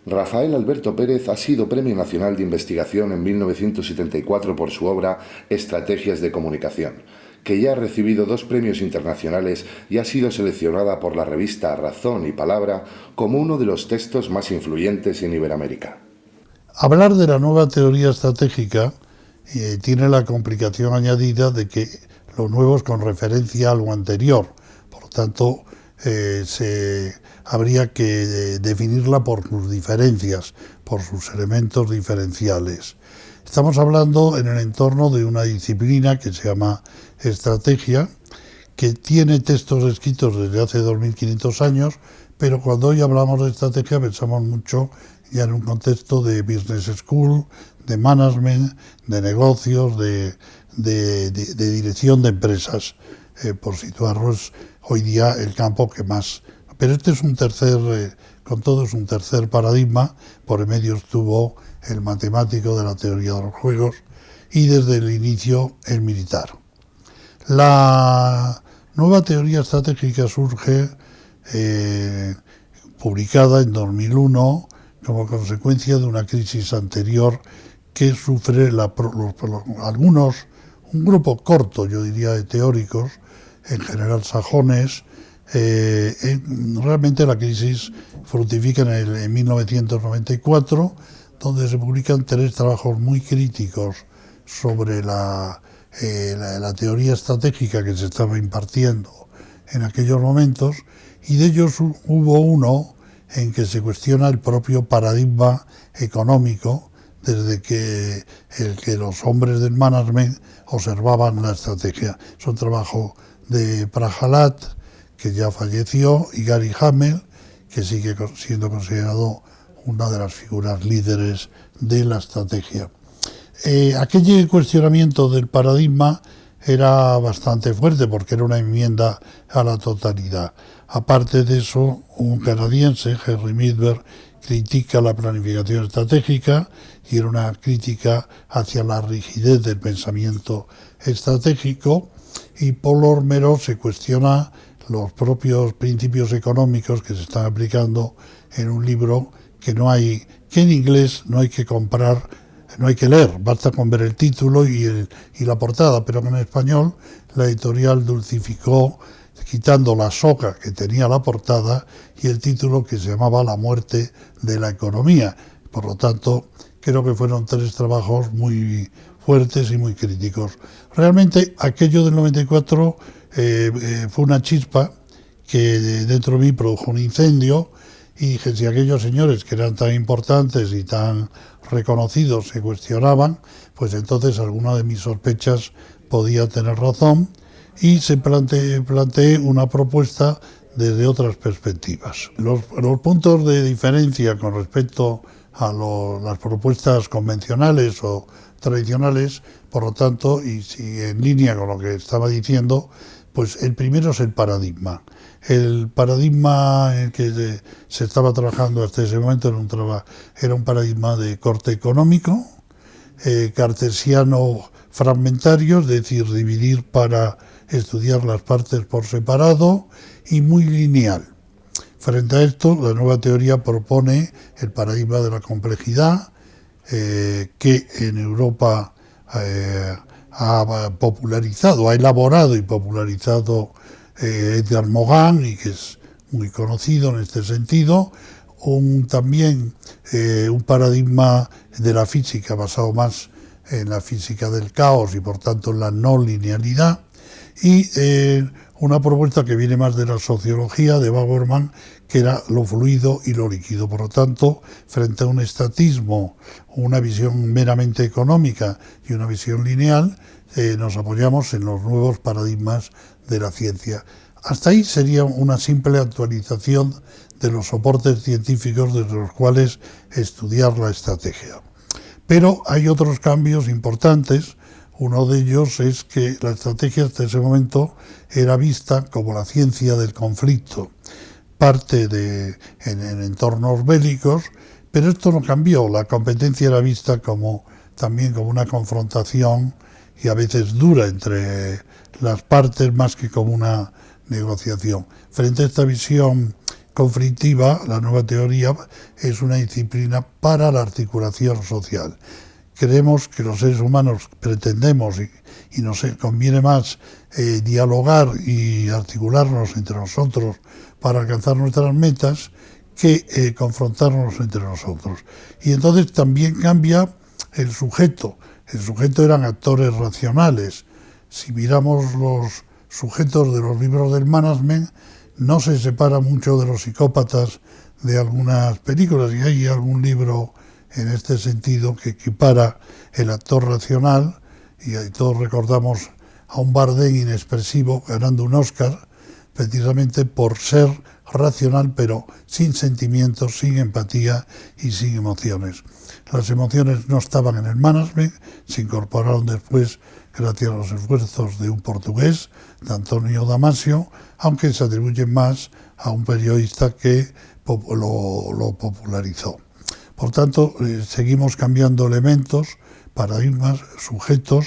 Rafael Alberto Pérez ha sido Premio Nacional de Investigación en 1974 por su obra Estrategias de Comunicación, que ya ha recibido 2 premios internacionales y ha sido seleccionada por la revista Razón y Palabra como uno de los textos más influyentes en Iberoamérica. Hablar de la nueva teoría estratégica tiene la complicación añadida de que lo nuevo es con referencia a lo anterior, por lo tanto habría que definirla por sus diferencias, por sus elementos diferenciales. Estamos hablando en el entorno de una disciplina que se llama estrategia, que tiene textos escritos desde hace 2500 años, pero cuando hoy hablamos de estrategia pensamos mucho ya en un contexto de business school, de management, de negocios, de dirección de empresas, por situarnos hoy día el campo que más. Pero este es un tercer, con todo es un tercer paradigma. Por en medio estuvo el matemático de la teoría de los juegos y desde el inicio el militar. La nueva teoría estratégica surge publicada en 2001 como consecuencia de una crisis anterior que sufre un grupo corto, yo diría, de teóricos, en general sajones. Realmente la crisis fructifica en 1994, donde se publican 3 trabajos muy críticos sobre la teoría estratégica que se estaba impartiendo en aquellos momentos, y de ellos hubo uno en que se cuestiona el propio paradigma económico desde que los hombres del management observaban la estrategia. Es un trabajo de Prahalad, que ya falleció, y Gary Hamel, que sigue siendo considerado una de las figuras líderes de la estrategia. Aquel cuestionamiento del paradigma era bastante fuerte porque era una enmienda a la totalidad. Aparte de eso, un canadiense, Henry Midberg, critica la planificación estratégica y era una crítica hacia la rigidez del pensamiento estratégico, y Paul Ormerod se cuestiona los propios principios económicos que se están aplicando en un libro que en inglés no hay que comprar, no hay que leer, basta con ver el título y la portada, pero en español la editorial dulcificó quitando la soga que tenía la portada y el título, que se llamaba La muerte de la economía. Por lo tanto, creo que fueron 3 trabajos muy fuertes y muy críticos. Realmente aquello del 94 fue una chispa que dentro de mí produjo un incendio, y dije, si aquellos señores que eran tan importantes y tan reconocidos se cuestionaban, pues entonces alguna de mis sospechas podía tener razón, y se planteé una propuesta desde otras perspectivas. Los puntos de diferencia con respecto a las propuestas convencionales o tradicionales, por lo tanto, y si en línea con lo que estaba diciendo, pues el primero es el paradigma. El paradigma en el que se estaba trabajando hasta ese momento era un paradigma de corte económico, cartesiano fragmentario, es decir, dividir para estudiar las partes por separado, y muy lineal. Frente a esto, la nueva teoría propone el paradigma de la complejidad, que en Europa ha elaborado y popularizado Edgar Morin, y que es muy conocido en este sentido. También un paradigma de la física basado más en la física del caos y por tanto en la no linealidad, y una propuesta que viene más de la sociología de Bauerman, que era lo fluido y lo líquido. Por lo tanto, frente a un estatismo, una visión meramente económica y una visión lineal, nos apoyamos en los nuevos paradigmas de la ciencia. Hasta ahí sería una simple actualización de los soportes científicos desde los cuales estudiar la estrategia. Pero hay otros cambios importantes. Uno de ellos es que la estrategia hasta ese momento era vista como la ciencia del conflicto, parte en entornos bélicos, pero esto no cambió. La competencia era vista también como una confrontación, y a veces dura, entre las partes más que como una negociación. Frente a esta visión conflictiva, la nueva teoría es una disciplina para la articulación social. Creemos que los seres humanos pretendemos y nos conviene más dialogar y articularnos entre nosotros para alcanzar nuestras metas que confrontarnos entre nosotros. Y entonces también cambia el sujeto. El sujeto eran actores racionales. Si miramos los sujetos de los libros del management, no se separa mucho de los psicópatas de algunas películas, y hay algún libro en este sentido que equipara el actor racional, y ahí todos recordamos a un Bardem inexpresivo ganando un Oscar precisamente por ser racional pero sin sentimientos, sin empatía y sin emociones. Las emociones no estaban en el management, se incorporaron después gracias a los esfuerzos de un portugués, de Antonio Damasio, aunque se atribuyen más a un periodista que lo popularizó. Por tanto, seguimos cambiando elementos, paradigmas, sujetos,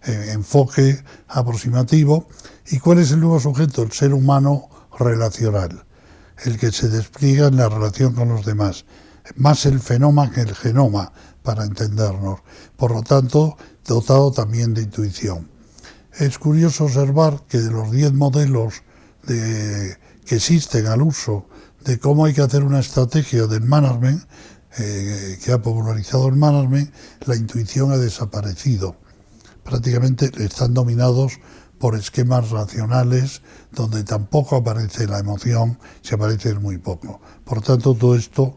enfoque aproximativo. ¿Y cuál es el nuevo sujeto? El ser humano relacional, el que se despliega en la relación con los demás, más el fenómeno que el genoma, para entendernos. Por lo tanto, dotado también de intuición. Es curioso observar que de los 10 modelos que existen al uso de cómo hay que hacer una estrategia del management, que ha popularizado el management, la intuición ha desaparecido. Prácticamente están dominados por esquemas racionales donde tampoco aparece la emoción, se aparece muy poco. Por tanto, todo esto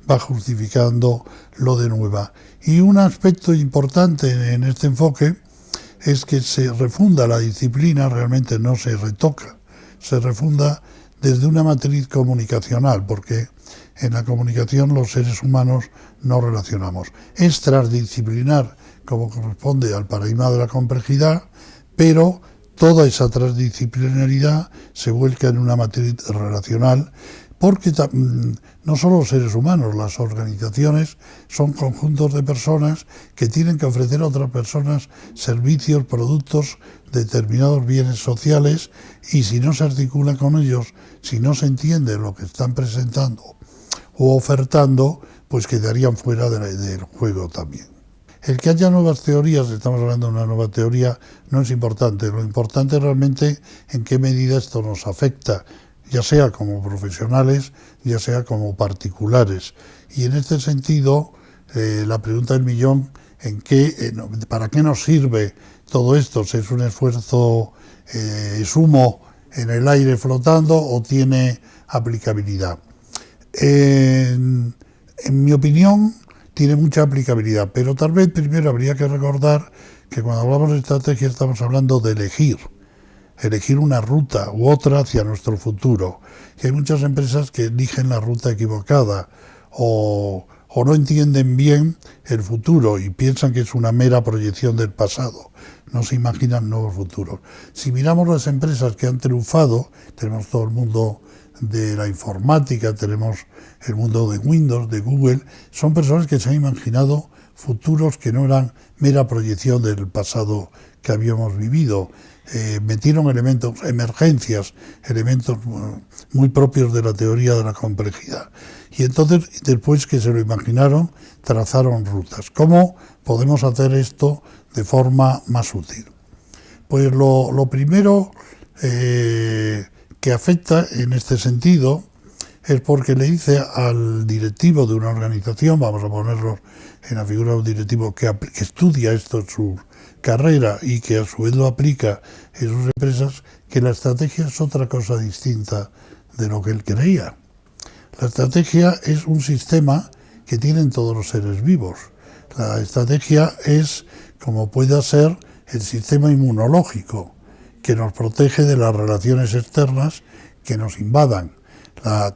va justificando lo de nueva. Y un aspecto importante en este enfoque es que se refunda la disciplina, realmente no se retoca, se refunda desde una matriz comunicacional, porque en la comunicación los seres humanos no relacionamos. Es transdisciplinar, como corresponde al paradigma de la complejidad, pero toda esa transdisciplinaridad se vuelca en una matriz relacional, porque no solo los seres humanos, las organizaciones son conjuntos de personas que tienen que ofrecer a otras personas servicios, productos, determinados bienes sociales, y si no se articula con ellos, si no se entiende lo que están presentando o ofertando, pues quedarían fuera del juego también. El que haya nuevas teorías, estamos hablando de una nueva teoría, no es importante. Lo importante es realmente en qué medida esto nos afecta, ya sea como profesionales, ya sea como particulares. Y en este sentido, la pregunta del millón, ¿para qué nos sirve todo esto? ¿Es un esfuerzo, es humo en el aire flotando o tiene aplicabilidad? En mi opinión, tiene mucha aplicabilidad, pero tal vez primero habría que recordar que cuando hablamos de estrategia estamos hablando de elegir una ruta u otra hacia nuestro futuro. Y hay muchas empresas que eligen la ruta equivocada o no entienden bien el futuro y piensan que es una mera proyección del pasado. No se imaginan nuevos futuros. Si miramos las empresas que han triunfado, tenemos todo el mundo de la informática, tenemos el mundo de Windows, de Google, son personas que se han imaginado futuros que no eran mera proyección del pasado que habíamos vivido. Metieron elementos, emergencias, elementos muy propios de la teoría de la complejidad. Y entonces, después que se lo imaginaron, trazaron rutas. ¿Cómo podemos hacer esto de forma más útil? Pues lo primero que afecta en este sentido es porque le dice al directivo de una organización, vamos a ponerlo en la figura de un directivo que estudia esto en su carrera y que a su vez lo aplica en sus empresas, que la estrategia es otra cosa distinta de lo que él creía. La estrategia es un sistema que tienen todos los seres vivos. La estrategia es, como pueda ser, el sistema inmunológico, que nos protege de las relaciones externas que nos invadan.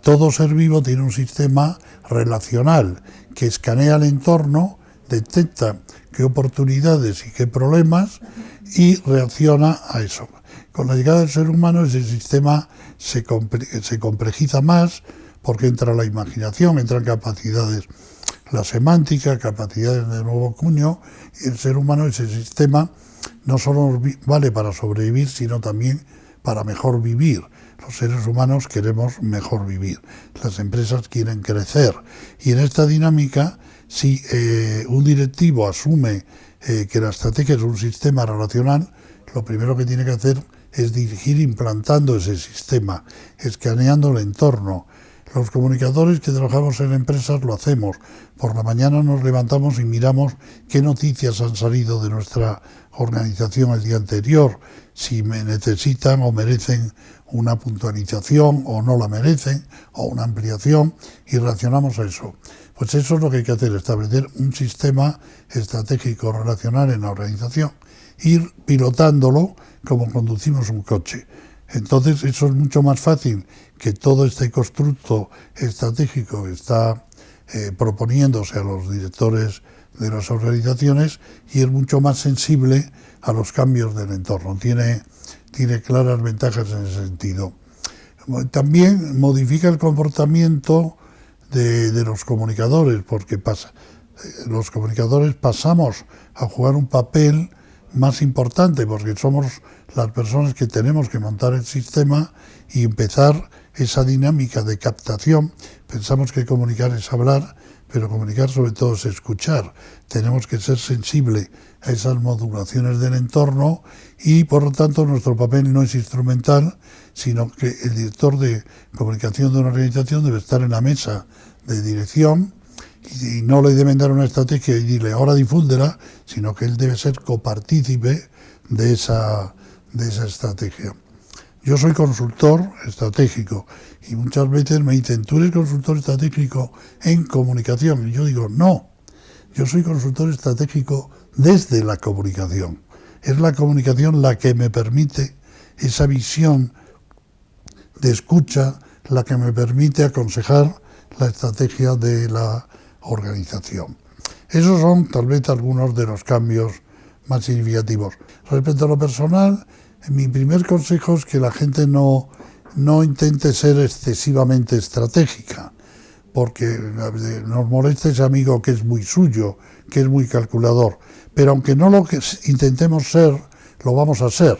Todo ser vivo tiene un sistema relacional que escanea el entorno, detecta qué oportunidades y qué problemas y reacciona a eso. Con la llegada del ser humano ese sistema se complejiza más porque entra la imaginación, entran capacidades, la semántica, capacidades de nuevo cuño, y el ser humano, ese sistema, no solo vale para sobrevivir, sino también para mejor vivir. Los seres humanos queremos mejor vivir, las empresas quieren crecer. Y en esta dinámica, si un directivo asume que la estrategia es un sistema relacional, lo primero que tiene que hacer es dirigir implantando ese sistema, escaneando el entorno. Los comunicadores que trabajamos en empresas lo hacemos. Por la mañana nos levantamos y miramos qué noticias han salido de nuestra organización el día anterior, si me necesitan o merecen una puntualización o no la merecen, o una ampliación, y reaccionamos a eso. Pues eso es lo que hay que hacer, establecer un sistema estratégico relacional en la organización, ir pilotándolo como conducimos un coche. Entonces eso es mucho más fácil que todo este constructo estratégico que está proponiéndose a los directores de las organizaciones, y es mucho más sensible a los cambios del entorno. Tiene claras ventajas en ese sentido. También modifica el comportamiento de los comunicadores, porque los comunicadores pasamos a jugar un papel más importante, porque somos las personas que tenemos que montar el sistema y empezar esa dinámica de captación. Pensamos que comunicar es hablar, pero comunicar sobre todo es escuchar. Tenemos que ser sensibles a esas modulaciones del entorno y, por lo tanto, nuestro papel no es instrumental, sino que el director de comunicación de una organización debe estar en la mesa de dirección y no le deben dar una estrategia y decirle ahora difúndela, sino que él debe ser copartícipe de esa estrategia. Yo soy consultor estratégico y muchas veces me dicen, ¿tú eres consultor estratégico en comunicación? Y yo digo, no, yo soy consultor estratégico desde la comunicación. Es la comunicación la que me permite esa visión de escucha, la que me permite aconsejar la estrategia de la organización. Esos son tal vez algunos de los cambios más significativos. Respecto a lo personal, mi primer consejo es que la gente no intente ser excesivamente estratégica, porque nos molesta ese amigo que es muy suyo, que es muy calculador, pero aunque no lo que intentemos ser, lo vamos a ser.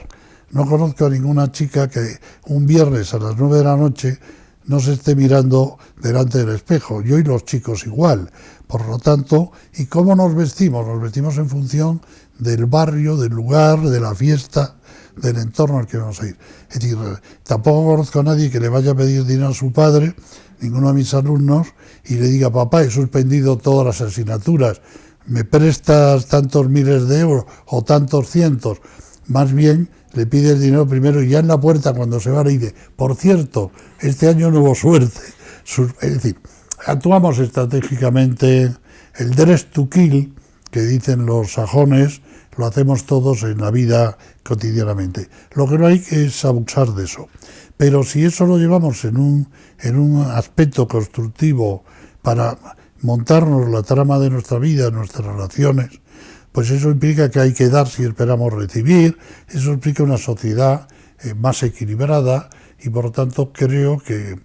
No conozco a ninguna chica que un viernes a las 9 de la noche no se esté mirando delante del espejo. Yo y los chicos igual. Por lo tanto, ¿y cómo nos vestimos? Nos vestimos en función del barrio, del lugar, de la fiesta, del entorno al que vamos a ir. Es decir, tampoco conozco a nadie que le vaya a pedir dinero a su padre, ninguno de mis alumnos, y le diga, papá, he suspendido todas las asignaturas, ¿me prestas tantos miles de euros o tantos cientos? Más bien le pide el dinero primero y ya en la puerta cuando se va le dice, por cierto, este año no hubo suerte. Es decir, actuamos estratégicamente. El dress to kill, que dicen los sajones, lo hacemos todos en la vida cotidianamente. Lo que no hay es abusar de eso. Pero si eso lo llevamos en un aspecto constructivo para montarnos la trama de nuestra vida, nuestras relaciones, pues eso implica que hay que dar si esperamos recibir, eso implica una sociedad más equilibrada y por lo tanto creo que,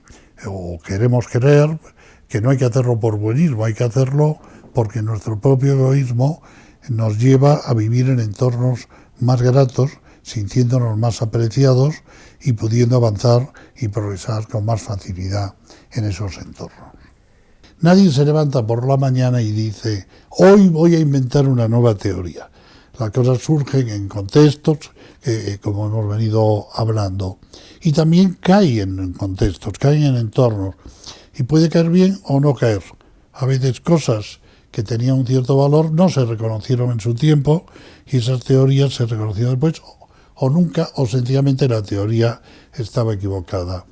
o queremos creer, que no hay que hacerlo por buenismo, hay que hacerlo porque nuestro propio egoísmo nos lleva a vivir en entornos más gratos, sintiéndonos más apreciados y pudiendo avanzar y progresar con más facilidad en esos entornos. Nadie se levanta por la mañana y dice, hoy voy a inventar una nueva teoría. Las cosas surgen en contextos, como hemos venido hablando, y también caen en contextos, caen en entornos, y puede caer bien o no caer. A veces cosas que tenían un cierto valor no se reconocieron en su tiempo, y esas teorías se reconocieron después, o nunca, o sencillamente la teoría estaba equivocada.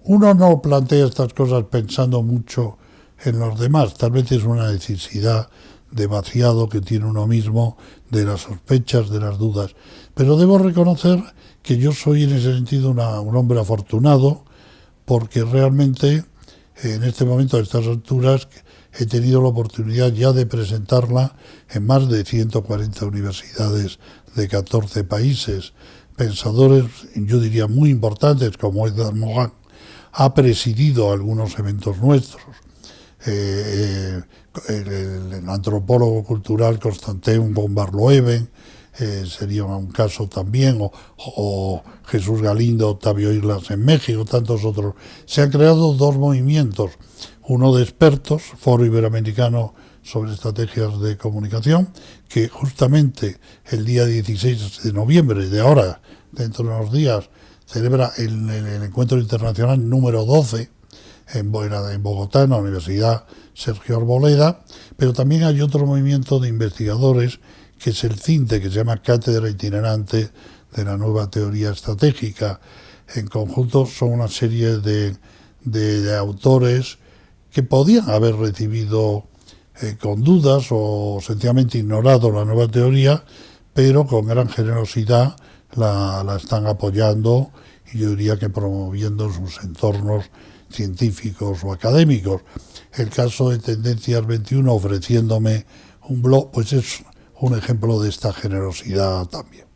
Uno no plantea estas cosas pensando mucho en los demás, tal vez es una necesidad de vaciado que tiene uno mismo de las sospechas, de las dudas, pero debo reconocer que yo soy en ese sentido un hombre afortunado, porque realmente en este momento, a estas alturas, he tenido la oportunidad ya de presentarla en más de 140 universidades de 14 países. Pensadores, yo diría, muy importantes, como Edgar Morin, ha presidido algunos eventos nuestros. El antropólogo cultural Constantin von Barloeven, sería un caso también, o Jesús Galindo, Octavio Islas en México, tantos otros. Se han creado dos movimientos, uno de expertos, Foro Iberoamericano sobre Estrategias de Comunicación, que justamente el día 16 de noviembre de ahora, dentro de unos días, celebra el encuentro internacional número 12 en Bogotá, en la Universidad Sergio Arboleda, pero también hay otro movimiento de investigadores que es el CINTE, que se llama Cátedra Itinerante de la Nueva Teoría Estratégica. En conjunto son una serie de autores que podían haber recibido con dudas o sencillamente ignorado la nueva teoría, pero con gran generosidad la están apoyando y yo diría que promoviendo en sus entornos científicos o académicos. El caso de Tendencias 21 ofreciéndome un blog, pues es un ejemplo de esta generosidad también.